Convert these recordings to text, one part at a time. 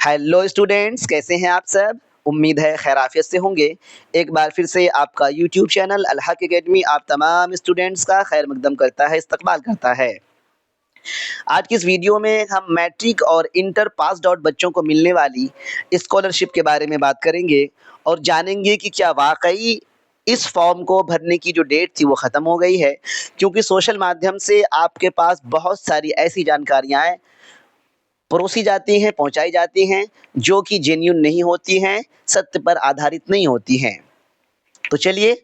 Hello students, कैसे हैं आप सब? उम्मीद है खैराफियत से होंगे। एक बार फिर से आपका यूट्यूब चैनल अल हक एकेडमी आप तमाम स्टूडेंट्स का खैर मकदम करता है, इस्तकबाल करता है। आज की इस वीडियो में हम मैट्रिक और इंटर पास्ड आउट बच्चों को मिलने वाली स्कॉलरशिप के बारे में बात करेंगे और जानेंगे कि क्या वाकई इस फॉर्म को भरने की जो डेट थी वो ख़त्म हो गई है, क्योंकि सोशल माध्यम से आपके पास बहुत सारी ऐसी जानकारियाँ परोसी जाती हैं, पहुँचाई जाती हैं, जो कि जेन्युइन नहीं होती हैं, सत्य पर आधारित नहीं होती हैं। तो चलिए,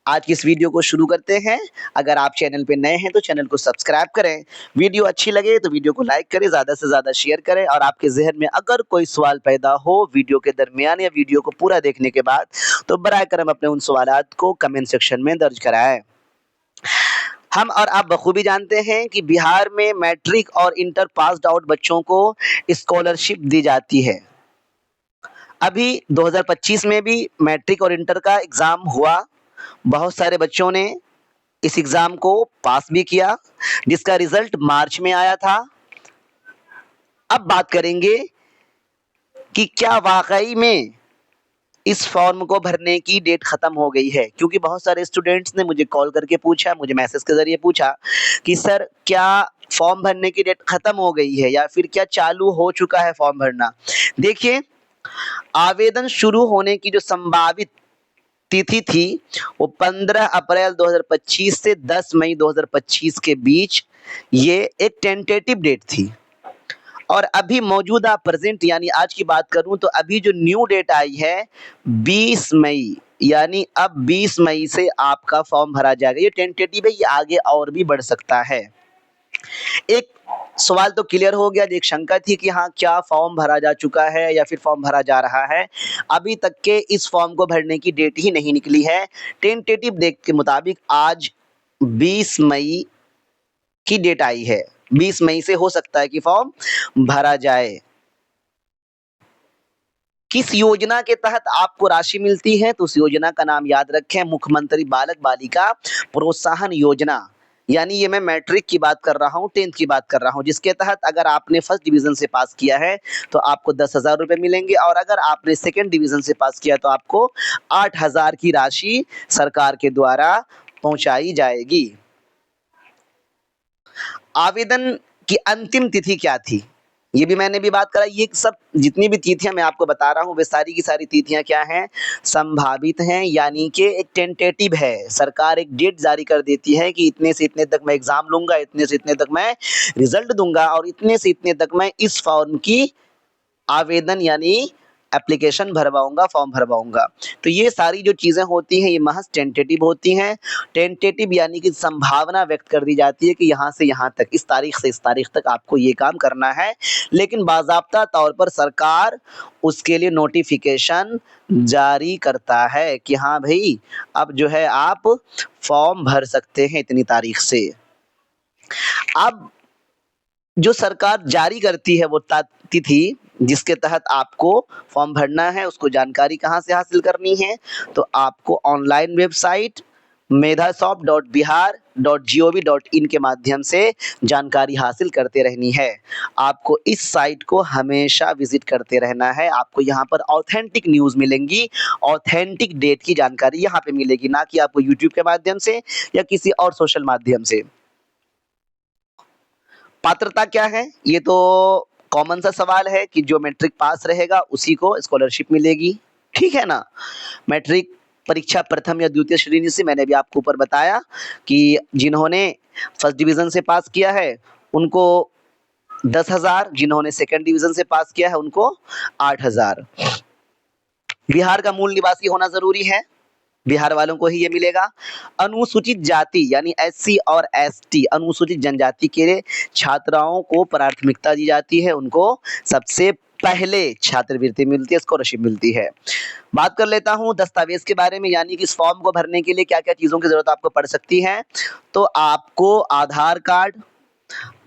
आज की इस वीडियो को शुरू करते हैं। अगर आप चैनल पे नए हैं तो चैनल को सब्सक्राइब करें। वीडियो अच्छी लगे तो वीडियो को लाइक करें, ज़्यादा से ज़्यादा शेयर करें और आपके ज़हन में अगर कोई सवाल पैदा हो वीडियो के दरमियान या वीडियो को पूरा देखने के बाद, तो बराए करम अपने उन सवालात को कमेंट सेक्शन में दर्ज कराएँ। हम और आप बखूबी जानते हैं कि बिहार में मैट्रिक और इंटर पास्ड आउट बच्चों को स्कॉलरशिप दी जाती है। अभी 2025 में भी मैट्रिक और इंटर का एग्ज़ाम हुआ। बहुत सारे बच्चों ने इस एग्ज़ाम को पास भी किया, जिसका रिज़ल्ट मार्च में आया था। अब बात करेंगे कि क्या वाक़ई में इस फॉर्म को भरने की डेट ख़त्म हो गई है, क्योंकि बहुत सारे स्टूडेंट्स ने मुझे कॉल करके पूछा, मुझे मैसेज के ज़रिए पूछा कि सर क्या फॉर्म भरने की डेट ख़त्म हो गई है या फिर क्या चालू हो चुका है फॉर्म भरना? देखिए, आवेदन शुरू होने की जो संभावित तिथि थी वो 15 अप्रैल 2025 से 10 मई 2025 के बीच ये एक टेंटेटिव डेट थी। और अभी मौजूदा प्रेज़ेंट यानी आज की बात करूँ तो अभी जो न्यू डेट आई है 20 मई, यानी अब 20 मई से आपका फॉर्म भरा जाएगा। ये टेंटेटिव है, ये आगे और भी बढ़ सकता है। एक सवाल तो क्लियर हो गया, एक शंका थी कि हाँ, क्या फॉर्म भरा जा चुका है या फिर फॉर्म भरा जा रहा है? अभी तक के इस फॉर्म को भरने की डेट ही नहीं निकली है। टेंटेटिव डेट के मुताबिक आज 20 मई की डेट आई है। 20 मई से हो सकता है कि फॉर्म भरा जाए। किस योजना के तहत आपको राशि मिलती है? तो उस योजना का नाम याद रखें, मुख्यमंत्री बालक बालिका प्रोत्साहन योजना। यानी ये मैं मैट्रिक की बात कर रहा हूँ, 10th की बात कर रहा हूँ, जिसके तहत अगर आपने फर्स्ट डिवीज़न से पास किया है तो आपको 10,000 रुपए मिलेंगे और अगर आपने सेकंड डिवीज़न से पास किया तो आपको 8,000 की राशि सरकार के द्वारा पहुँचाई जाएगी। आवेदन की अंतिम तिथि क्या थी? ये भी मैंने भी बात करा। ये सब जितनी भी तिथियाँ मैं आपको बता रहा हूँ वे सारी की सारी तिथियाँ क्या हैं? संभावित हैं, यानी कि एक टेंटेटिव है। सरकार एक डेट जारी कर देती है कि इतने से इतने तक मैं एग्ज़ाम लूँगा, इतने से इतने तक मैं रिज़ल्ट दूँगा और इतने से इतने तक मैं इस फॉर्म की आवेदन यानी एप्लीकेशन भरवाऊँगा, फॉर्म भरवाऊँगा। तो ये सारी जो चीज़ें होती हैं ये महज़ टेंटेटिव होती हैं। टेंटेटिव यानी कि संभावना व्यक्त कर दी जाती है कि यहाँ से यहाँ तक, इस तारीख से इस तारीख तक आपको ये काम करना है। लेकिन बाज़ाब्ता तौर पर सरकार उसके लिए नोटिफ़िकेशन जारी करता है कि हाँ भई, अब जो है आप फॉर्म भर सकते हैं इतनी तारीख से। अब जो सरकार जारी करती है वो तिथि जिसके तहत आपको फॉर्म भरना है, उसको जानकारी कहाँ से हासिल करनी है? तो आपको ऑनलाइन वेबसाइट medhasoft.bihar.gov.in के माध्यम से जानकारी हासिल करते रहनी है। आपको इस साइट को हमेशा विज़िट करते रहना है। आपको यहाँ पर ऑथेंटिक न्यूज़ मिलेंगी, ऑथेंटिक डेट की जानकारी यहाँ पे मिलेगी, ना कि आपको यूट्यूब के माध्यम से या किसी और सोशल माध्यम से। पात्रता क्या है? ये तो कॉमन सा सवाल है कि जो मैट्रिक पास रहेगा उसी को स्कॉलरशिप मिलेगी, ठीक है ना? मैट्रिक परीक्षा प्रथम या द्वितीय श्रेणी से मैंने भी आपको ऊपर बताया कि जिन्होंने फर्स्ट डिवीज़न से पास किया है उनको 10,000, जिन्होंने सेकंड डिवीज़न से पास किया है उनको 8,000। बिहार का मूल निवासी होना ज़रूरी है, बिहार वालों को ही ये मिलेगा। अनुसूचित जाति यानी एससी और एसटी अनुसूचित जनजाति के छात्राओं को प्राथमिकता दी जाती है, उनको सबसे पहले छात्रवृत्ति मिलती है, स्कॉलरशिप मिलती है। बात कर लेता हूँ दस्तावेज़ के बारे में, यानी कि इस फॉर्म को भरने के लिए क्या-क्या चीज़ों की ज़रूरत आपको पड़ सकती है। तो आपको आधार कार्ड,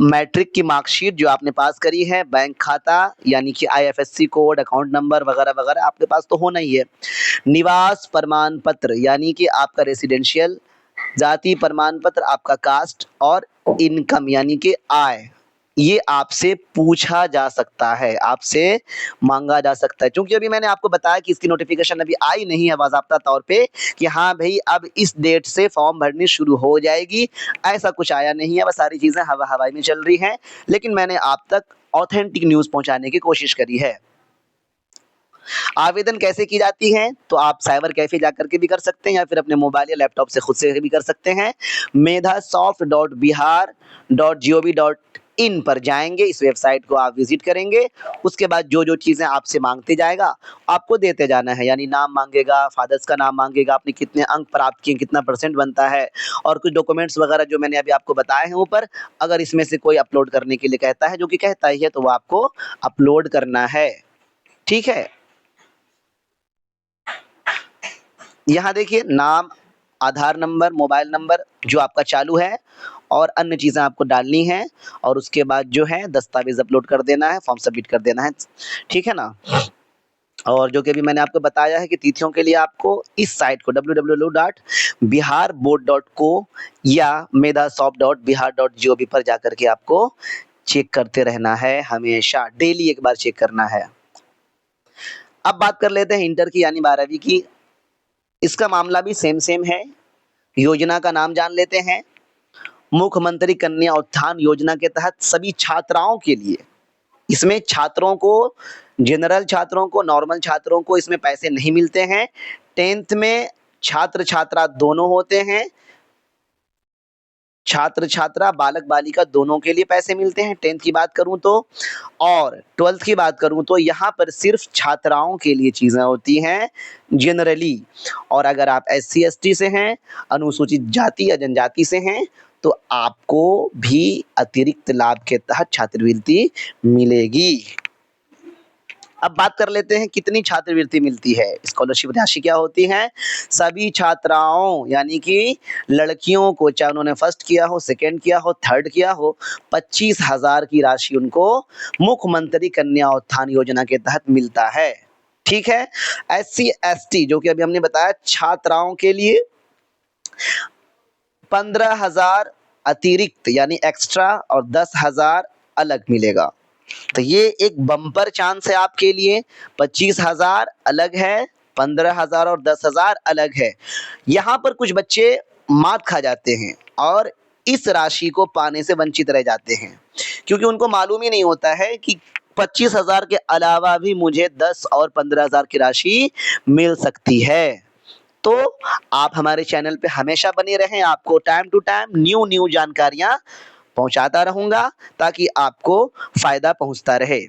मैट्रिक की मार्कशीट जो आपने पास करी है, बैंक खाता यानी कि आईएफएससी कोड, अकाउंट नंबर वगैरह-वगैरह आपके पास तो होना ही है। निवास प्रमाण पत्र यानी कि आपका रेसिडेंशियल, जाति प्रमाण पत्र, आपका कास्ट और इनकम यानी कि आय। ये आपसे पूछा जा सकता है, आपसे माँगा जा सकता है। चूँकि अभी मैंने आपको बताया कि इसकी नोटिफ़िकेशन अभी आई नहीं है बाज़ाब्ता तौर पे कि हाँ भई अब इस डेट से फॉर्म भरनी शुरू हो जाएगी, ऐसा कुछ आया नहीं है, बस सारी चीज़ें हवा-हवाई में चल रही हैं। लेकिन मैंने आप तक ऑथेंटिक न्यूज़ पहुँचाने की कोशिश करी है। आवेदन कैसे की जाती है? तो आप साइबर कैफ़े जाकर के भी कर सकते हैं या फिर अपने मोबाइल या लैपटॉप से खुद से भी कर सकते हैं। medhasoft.bihar.gov.in पर जाएँगे, इस वेबसाइट को आप विज़िट करेंगे, उसके बाद जो-जो चीज़ें आपसे माँगते जाएगा, आपको देते जाना है। यानी नाम माँगेगा, फ़ादर्स का नाम माँगेगा, आपने कितने अंक प्राप्त किए, कितना परसेंट बनता है और कुछ डॉक्यूमेंट्स वगैरह जो मैंने अभी आपको बताए हैं ऊपर, अगर इसमें से कोई अपलोड करने के लिए कहता है, जो कि कहता ही है, तो वो आपको अपलोड करना है। ठीक है? यहाँ देखिए नाम, आधार नंबर, मोबाइल नंबर जो आपका चालू है और अन्य चीज़ें आपको डालनी हैं और उसके बाद जो है दस्तावेज़ अपलोड कर देना है, फॉर्म सबमिट कर देना है। ठीक है ना? और जो कि अभी मैंने आपको बताया है कि तिथियों के लिए आपको इस साइट को www.biharboard.co या medhasoft.bihar.gov पर जाकर के आपको चेक करते रहना है हमेशा, डेली एक बार चेक करना है। अब बात कर लेते हैं इंटर की यानी 12वीं की। इसका मामला भी सेम है। योजना का नाम जान लेते हैं। मुख्यमंत्री कन्या उत्थान योजना के तहत सभी छात्राओं के लिए, इसमें छात्रों को, जनरल छात्रों को, नॉर्मल छात्रों को इसमें पैसे नहीं मिलते हैं। 10th में छात्र-छात्रा दोनों होते हैं। छात्र-छात्रा, बालक-बालिका दोनों के लिए पैसे मिलते हैं 10th की बात करूँ तो। और 12th की बात करूँ तो यहाँ पर सिर्फ़ छात्राओं के लिए चीज़ें होती हैं जनरली। और अगर आप SC-ST से हैं, अनुसूचित जाति या जनजाति से हैं, तो आपको भी अतिरिक्त लाभ के तहत छात्रवृत्ति मिलेगी। अब बात कर लेते हैं कितनी छात्रवृत्ति मिलती है, स्कॉलरशिप राशि क्या होती है? सभी छात्राओं यानी कि लड़कियों को, चाहे उन्होंने फर्स्ट किया हो, सेकंड किया हो, थर्ड किया हो, 25,000 की राशि उनको मुख्यमंत्री कन्या उत्थान योजना के तहत मिलता है। ठीक है? SC-ST जो कि अभी हमने बताया छात्राओं के लिए 15,000 अतिरिक्त यानी एक्स्ट्रा और 10,000 अलग मिलेगा। तो ये एक बम्पर चांस है आपके लिए। 25,000 अलग है, 15,000 और 10,000 अलग है। यहाँ पर कुछ बच्चे मात खा जाते हैं और इस राशि को पाने से वंचित रह जाते हैं, क्योंकि उनको मालूम ही नहीं होता है कि 25,000 के अलावा भी मुझे 10 और 15,000 की राशि मिल सकती है। तो आप हमारे चैनल पे हमेशा बने रहें, आपको टाइम टू टाइम न्यू जानकारियाँ पहुँचाता रहूँगा ताकि आपको फ़ायदा पहुँचता रहे।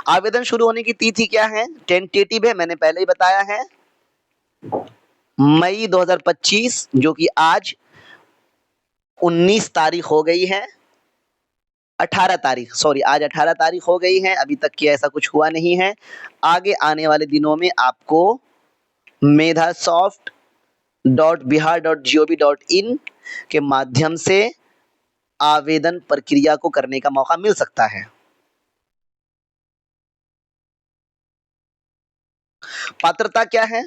आवेदन शुरू होने की तिथि क्या है? टेंटेटिव है, मैंने पहले ही बताया है। मई 2025 जो कि आज 19 तारीख हो गई है। 18 तारीख, सॉरी आज 18 तारीख हो गई है, अभी तक की ऐसा कुछ हुआ नहीं है। आगे आने वाले दिनों में आपको medhasoft.bihar.gov.in के माध्यम से आवेदन प्रक्रिया को करने का मौका मिल सकता है। पात्रता क्या है?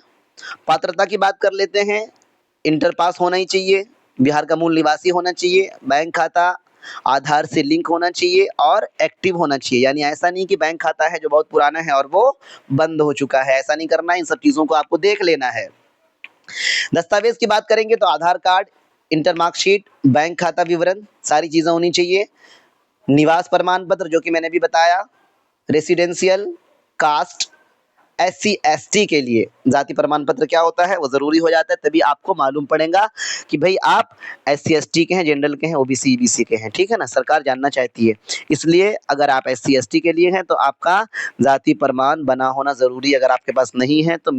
पात्रता की बात कर लेते हैं। इंटर पास होना ही चाहिए, बिहार का मूल निवासी होना चाहिए, बैंक खाता आधार से लिंक होना चाहिए और एक्टिव होना चाहिए। यानी ऐसा नहीं कि बैंक खाता है जो बहुत पुराना है और वो बंद हो चुका है, ऐसा नहीं करना है, इन सब चीज़ों को आपको देख लेना है। दस्तावेज़ की बात करेंगे तो आधार कार्ड, इंटर मार्कशीट, बैंक खाता विवरण, सारी चीज़ें होनी चाहिए। निवास प्रमाण पत्र जो कि मैंने अभी बताया, रेसिडेंशियल, कास्ट, SC-ST के लिए जाति प्रमाण पत्र क्या होता है वो ज़रूरी हो जाता है, तभी आपको मालूम पड़ेगा कि भाई आप SC-ST के हैं, जनरल के हैं, OBC, EBC के हैं, ठीक है ना? सरकार जानना चाहती है। इसलिए अगर आप SC-ST के लिए हैं तो आपका जाति प्रमाण बना होना ज़रूरी है। अगर आपके पास नहीं है तो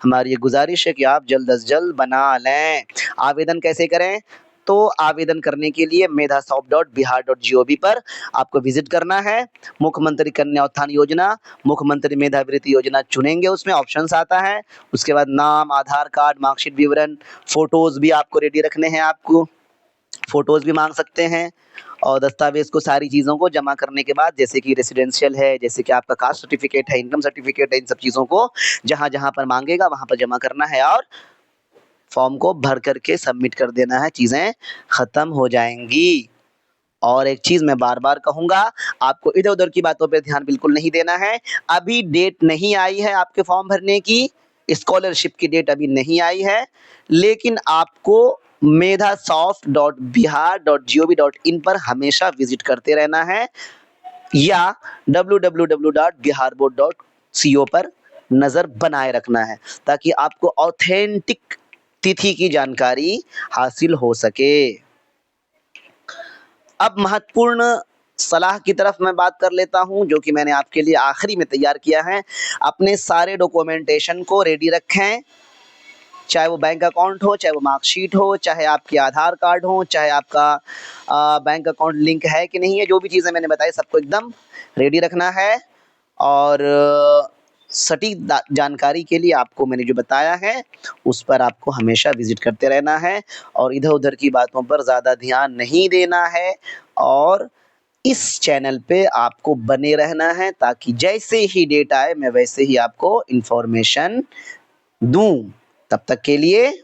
हमारी ये गुज़ारिश है कि आप जल्द से जल्द बना लें। आवेदन कैसे करें? तो आवेदन करने के लिए medhasoft.bihar.gov पर आपको विज़िट करना है। मुख्यमंत्री कन्या उत्थान योजना, मुख्यमंत्री मेधावृत्ति योजना चुनेंगे, उसमें ऑप्शंस आता है। उसके बाद नाम, आधार कार्ड, मार्कशीट विवरण, फ़ोटोज़ भी आपको रेडी रखने हैं आपको। फ़ोटोज़ भी माँग सकते हैं और दस्तावेज़ को, सारी चीज़ों को जमा करने के बाद जैसे कि रेसिडेंशियल है, जैसे कि आपका कास्ट सर्टिफ़िकेट है, इनकम सर्टिफ़िकेट है, इन सब चीज़ों को जहाँ-जहाँ पर माँगेगा वहाँ पर जमा करना है और फॉर्म को भर कर के सबमिट कर देना है, चीज़ें ख़त्म हो जाएँगी। और एक चीज़ मैं बार-बार कहूँगा, आपको इधर-उधर की बातों पे ध्यान बिल्कुल नहीं देना है। अभी डेट नहीं आई है आपके फॉर्म भरने की, स्कॉलरशिप की डेट अभी नहीं आई है, लेकिन आपको medhasoft.bihar.gov.in पर हमेशा विज़िट करते रहना है या www.biharboard.co पर नज़र बनाए रखना है, ताकि आपको ऑथेंटिक तिथि की जानकारी हासिल हो सके। अब महत्वपूर्ण सलाह की तरफ मैं बात कर लेता हूँ, जो कि मैंने आपके लिए आखिरी में तैयार किया है। अपने सारे डॉक्यूमेंटेशन को रेडी रखें, चाहे वो बैंक अकाउंट हो, चाहे वो मार्कशीट हो, चाहे आपके आधार कार्ड हो, चाहे आपका बैंक अकाउंट लिंक है कि नहीं है, जो भी चीज़ें मैंने बताई सबको एकदम रेडी रखना है और सटीक जानकारी के लिए आपको मैंने जो बताया है, उस पर आपको हमेशा विज़िट करते रहना है और इधर-उधर की बातों पर ज़्यादा ध्यान नहीं देना है और इस चैनल पे आपको बने रहना है, ताकि जैसे ही डेट आए, मैं वैसे ही आपको इन्फॉर्मेशन दूँ। तब तक के लिए